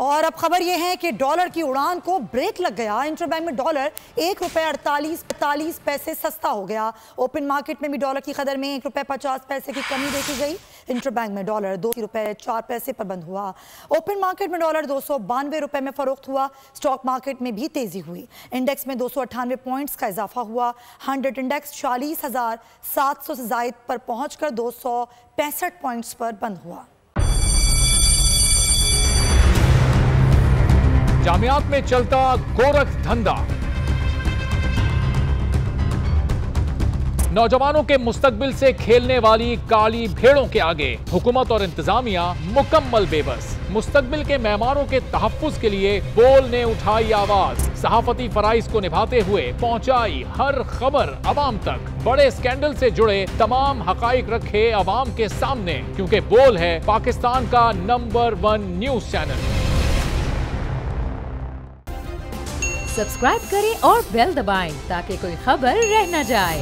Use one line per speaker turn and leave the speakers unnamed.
और अब खबर यह है कि डॉलर की उड़ान को ब्रेक लग गया। इंटरबैंक में डॉलर ₹1.48 सस्ता हो गया। ओपन मार्केट में भी डॉलर की कदर में ₹1.50 की कमी देखी गई। इंटरबैंक में डॉलर ₹2.04 पर बंद हुआ। ओपन मार्केट में डॉलर ₹292 में फरोख्त हुआ। स्टॉक मार्केट में भी तेजी हुई। इंडेक्स में 298 पॉइंट्स का इजाफा हुआ। 100 इंडेक्स 40,700 से जायद पर पहुंचकर 265 पॉइंट्स पर बंद हुआ।
जामियात में चलता गोरख धंधा, नौजवानों के मुस्तकबिल से खेलने वाली काली भेड़ों के आगे हुकूमत और इंतजामिया मुकम्मल बेबस। मुस्तकबिल के मेहमानों के तहफ्फुज के लिए बोल ने उठाई आवाज। सहाफती फराइज को निभाते हुए पहुंचाई हर खबर अवाम तक। बड़े स्कैंडल से जुड़े तमाम हकाइक रखे अवाम के सामने, क्योंकि बोल है पाकिस्तान का नंबर 1 न्यूज चैनल।
सब्सक्राइब करें और बेल दबाएं ताकि कोई खबर रह न जाए।